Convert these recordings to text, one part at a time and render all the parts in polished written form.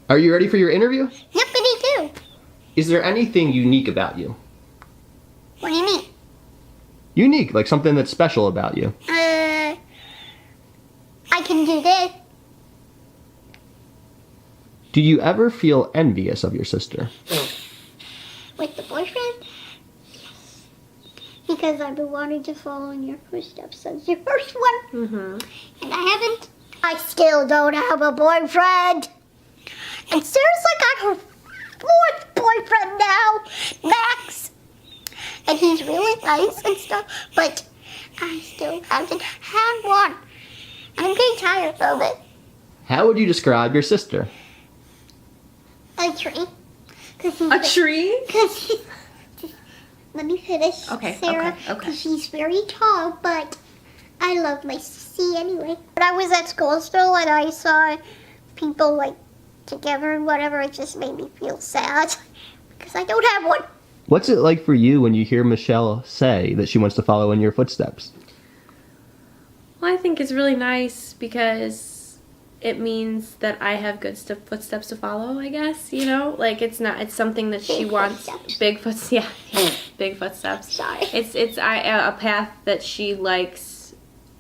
Are you ready for your interview? Yippity do. Is there anything unique about you? What do you mean? Unique, like something that's special about you. I can do this. Do you ever feel envious of your sister? With the boyfriend? Yes. Because I've been wanting to follow in your footsteps since your first one. Mm-hmm. And I haven't. I still don't have a boyfriend. And Sarah's got her fourth boyfriend now, Max. And he's really nice and stuff, but I still haven't had one. I'm getting tired of it. How would you describe your sister? A tree. A tree? Let me finish, Okay, Sarah. okay. Because she's very tall, but I love my sissy anyway. When I was at school still and I saw people like together and whatever, it just made me feel sad because I don't have one. What's it like for you when you hear Michelle say that she wants to follow in your footsteps? Well, I think it's really nice because it means that I have good footsteps to follow, I guess, you know? Like, it's something that she wants. Big footsteps. Yeah, big footsteps. Sorry. It's a path that she likes,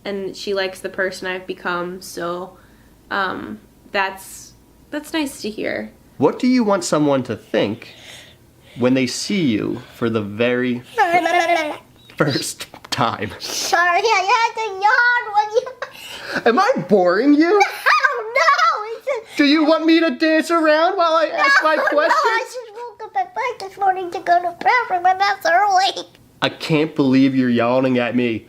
and she likes the person I've become, so that's nice to hear. What do you want someone to think when they see you for the very first time? Sorry, I had to yawn when you... Am I boring you? No, it's Do you want me to dance around while I ask my questions? No, I just woke up at 5 this morning to go to the bathroom, and that's early. I can't believe you're yawning at me.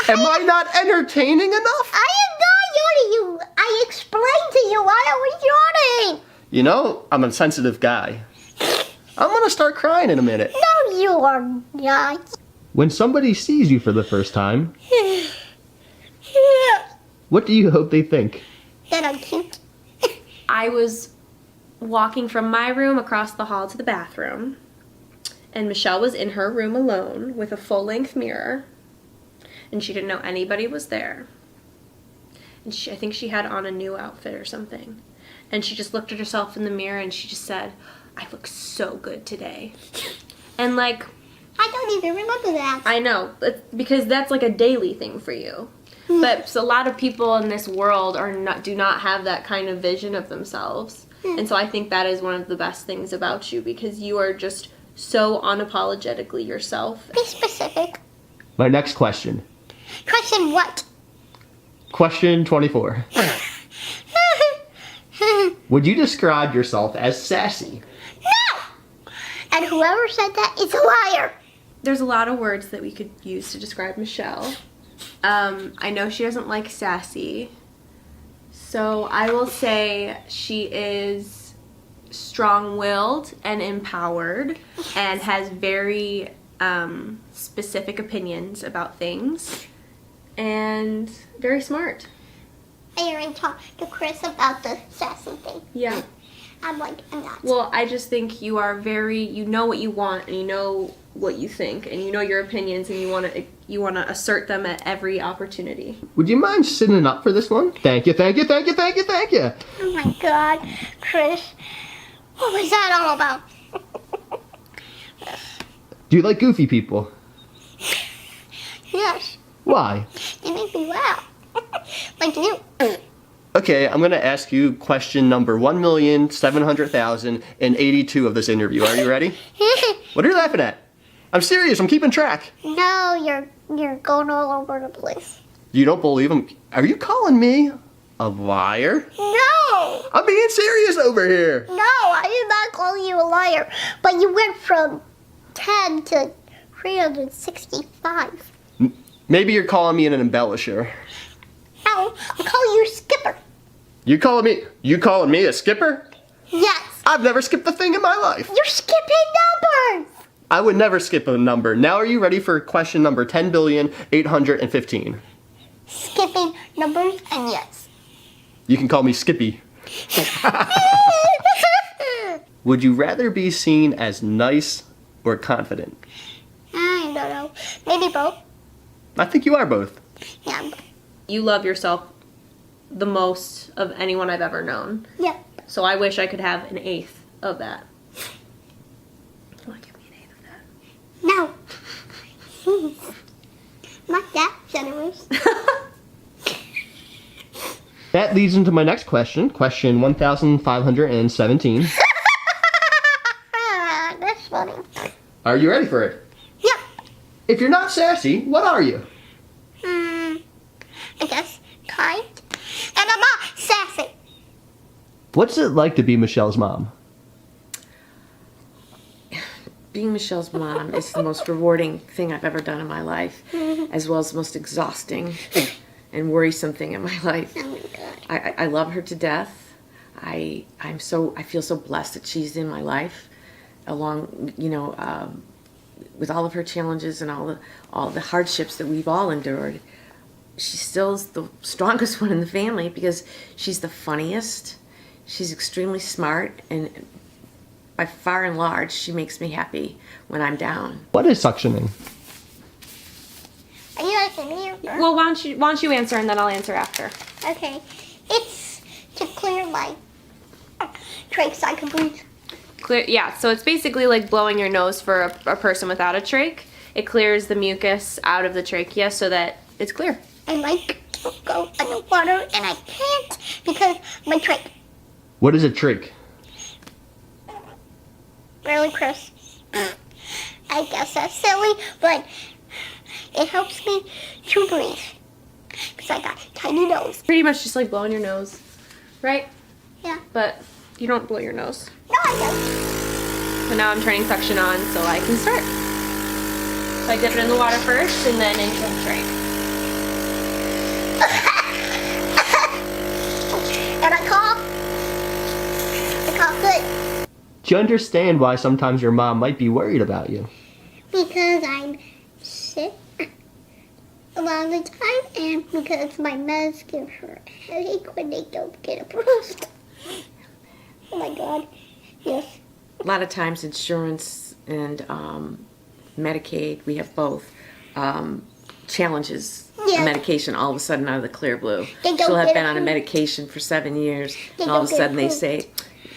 Am I not entertaining enough? I am not yawning you. I explained to you why I was yawning. You know, I'm a sensitive guy. I'm gonna start crying in a minute. No, you are not. When somebody sees you for the first time, what do you hope they think? That I'm cute. I was walking from my room across the hall to the bathroom, and Michelle was in her room alone with a full-length mirror, and she didn't know anybody was there. And I think she had on a new outfit or something. And she just looked at herself in the mirror and she just said, "I look so good today." And like, I don't even remember that. I know, because that's like a daily thing for you. But so a lot of people in this world do not have that kind of vision of themselves. And so I think that is one of the best things about you, because you are just so unapologetically yourself. Be specific. My next question. Question what? Question 24. Would you describe yourself as sassy? No! And whoever said that is a liar. There's a lot of words that we could use to describe Michelle. I know she doesn't like sassy, so I will say she is strong-willed and empowered and has very specific opinions about things, and very smart. I already talked to Chris about the sassy thing. Yeah. I'm like, I'm not. Well, I just think you are you know what you want, and you know what you think, and you know your opinions, and you want to assert them at every opportunity. Would you mind sitting up for this one? Thank you, thank you, thank you, thank you, thank you. Oh my God, Chris. What was that all about? Do you like goofy people? Yes. Why? They make me laugh. Like you. Okay, I'm gonna ask you question number 1,700,082 of this interview. Are you ready? What are you laughing at? I'm serious, I'm keeping track. No, you're going all over the place. You don't believe him? Are you calling me a liar? No! I'm being serious over here. No, I did not call you a liar. But you went from 10 to 365. Maybe you're calling me an embellisher. No, I'm calling you Skipper. You calling me a skipper? Yes. I've never skipped a thing in my life. You're skipping numbers. I would never skip a number. Now are you ready for question number 10,815? Skipping numbers and yes. You can call me Skippy. Would you rather be seen as nice or confident? I don't know. Maybe both. I think you are both. Yeah. You love yourself the most of anyone I've ever known. Yep. that. So I wish I could have an eighth of that. You want to give me an eighth of that? No. Not that generous. That leads into my next question. Question 1517. That's funny. Are you ready for it? Yep. If you're not sassy, what are you? I guess kind. And I'm not sassy. What's it like to be Michelle's mom? Being Michelle's mom is the most rewarding thing I've ever done in my life, as well as the most exhausting and worrisome thing in my life. Oh my God. I love her to death. I feel so blessed that she's in my life, along with all of her challenges and all the hardships that we've all endured. She still is the strongest one in the family because she's the funniest. She's extremely smart, and by far and large, she makes me happy when I'm down. What is suctioning? Are you asking me? Or? Well, why don't you answer and then I'll answer after. Okay. It's to clear my trach so I can breathe. So it's basically like blowing your nose for a person without a trach. It clears the mucus out of the trachea so that it's clear. I like to go underwater and I can't because my trach. What is a trach? Really, Chris? I guess that's silly, but it helps me to breathe because I got a tiny nose. Pretty much just like blowing your nose, right? Yeah. But you don't blow your nose. No, I don't. So now I'm turning suction on so I can start. So I dip it in the water first and then into the trach. And I cough. I cough good. Do you understand why sometimes your mom might be worried about you? Because I'm sick a lot of the time and because my meds give her a headache when they don't get approved. Oh my God. Yes. A lot of times insurance and Medicaid, we have both, challenges Yeah. a medication all of a sudden out of the clear blue. They don't She'll have get been on a approved. medication for 7 years, They and all of a don't get sudden they approved. say,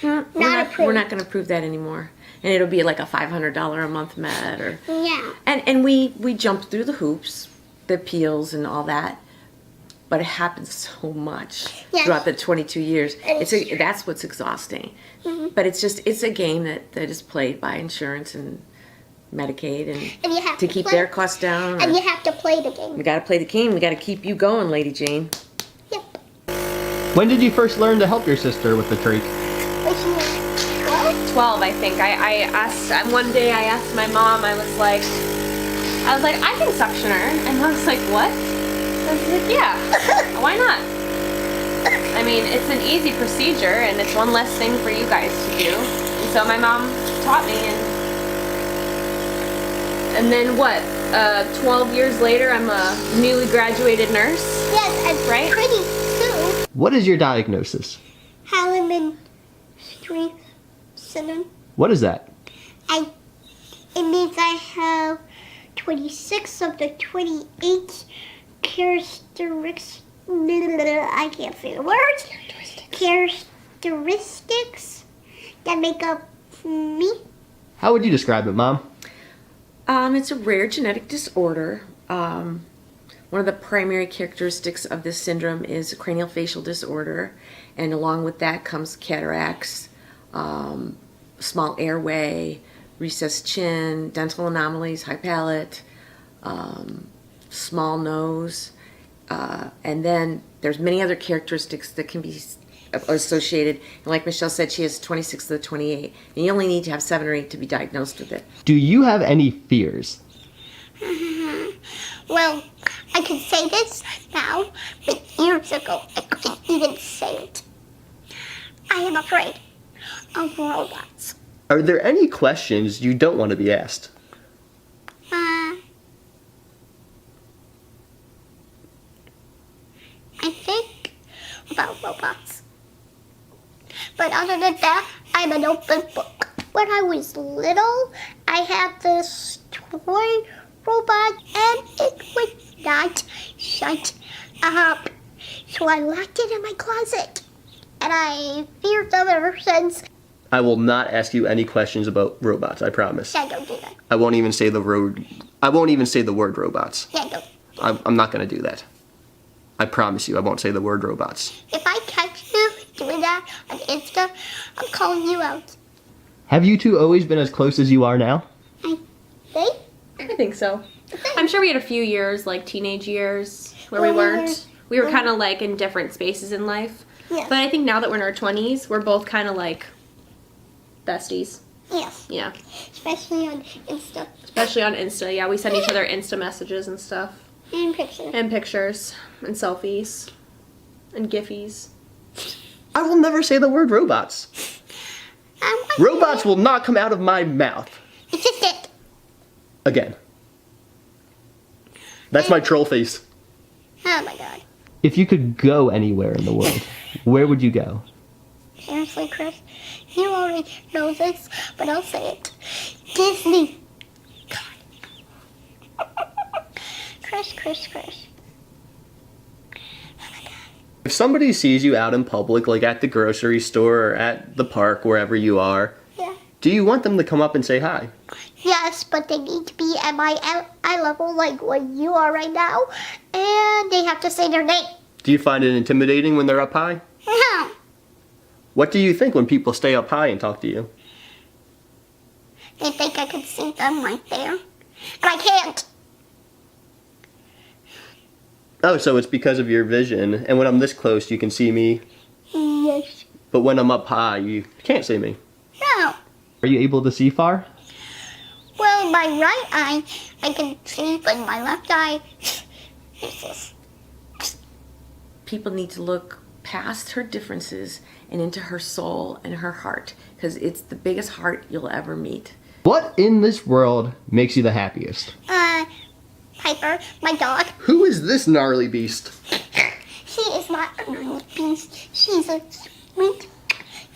Not we're approved. not going to approve that anymore. And it'll be like a $500 a month med. Or, Yeah. and we jumped through the hoops, the appeals and all that. But it happens so much Yes. throughout the 22 years. And That's what's exhausting. But it's a game that is played by insurance and Medicaid And you have to to keep play- their costs down. And or- you have to play the game. we got to play the game. We got to keep you going, Lady Jane. Yep. When did you first learn to help your sister with the trach? Which means 12? 12, I think. I asked, one day I asked my mom, I was like, I can suction her. And I was like, what? I was like, yeah, why not? I mean, it's an easy procedure and it's one less thing for you guys to do. And so my mom taught me and then what? 12 years later, I'm a newly graduated nurse. Yes, and Right? pretty soon, What is your diagnosis? Halleman Street syndrome. What is that? It means I have 26 of the 28 characteristics. I can't say the word. Characteristics that make up me. How would you describe it, Mom? It's a rare genetic disorder. One of the primary characteristics of this syndrome is a craniofacial disorder, and along with that comes cataracts, small airway, recessed chin, dental anomalies, high palate, small nose, and then there's many other characteristics that can be associated. And like Michelle said, she has 26 of the 28, and you only need to have 7 or 8 to be diagnosed with it. Do you have any fears? Well, I can say this now, but years ago I couldn't even say it. I am afraid of robots. Are there any questions you don't want to be asked? I think about robots. But other than that, I'm an open book. When I was little, I had this toy robot and it would not shut up. So I locked it in my closet. and I feared them ever since. I will not ask you any questions about robots, I promise. Yeah, don't do that. I won't even say the word robots. Yeah, don't. I'm not gonna do that. I promise you, I won't say the word robots. If I catch you doing that on Insta, I'm calling you out. Have you two always been as close as you are now? Think? I think so. I'm sure we had a few years, like teenage years, where we Well, weren't. We were kind of like in different spaces in life. Yeah. But I think now that we're in our 20s, we're both kind of like besties. Yes. Yeah. Especially on Insta. Especially on Insta. Yeah, we send each other Insta messages and stuff. And pictures. And pictures. And selfies. And giffies. I will never say the word robots. Robots will not come out of my mouth. It's just it. Again. That's my troll face. Oh my god. If you could go anywhere in the world, where would you go? Seriously, Chris, you already know this, but I'll say it. Disney. God. Chris. If somebody sees you out in public, like at the grocery store or at the park, wherever you are, Yeah. do you want them to come up and say hi? Yes, but they need to be at my eye level like what you are right now, and they have to say their name. Do you find it intimidating when they're up high? No. What do you think when people stay up high and talk to you? They think I can see them right there, but I can't. Oh, so it's because of your vision, and when I'm this close, you can see me, Yes. but when I'm up high, you can't see me. No. Are you able to see far? Well, my right eye, I can see, but my left eye, useless. People need to look past her differences and into her soul and her heart, because it's the biggest heart you'll ever meet. What in this world makes you the happiest? Piper, my dog. Who is this gnarly beast? She is not a little beast. She's a sweet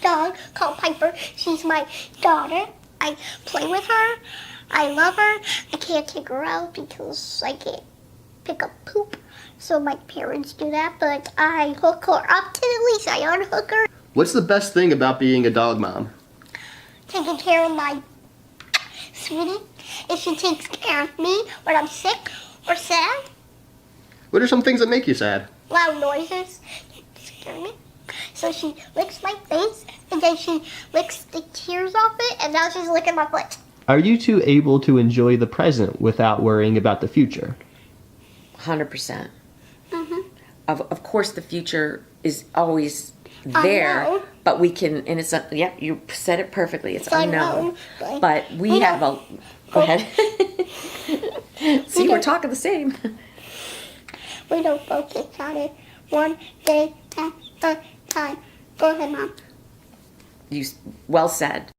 dog called Piper. She's my daughter. I play with her. I love her. I can't take her out because I can't pick up poop. So my parents do that, but I hook her up to the leash. I unhook her. What's the best thing about being a dog mom? Taking care of my sweetie. If she takes care of me when I'm sick or sad, What are some things that make you sad? loud noises scare me. So she licks my face, and then she licks the tears off it, and now she's licking my foot. Are you two able to enjoy the present without worrying about the future? 100%. Mm-hmm. Of course, the future is always there, Unknown. but we can, and it's, yeah, you said it perfectly, it's unknown. unknown, But we we have don't- go ahead. See, we're talking the same. We don't focus on it one day at a time. Go ahead, Mom. Well said.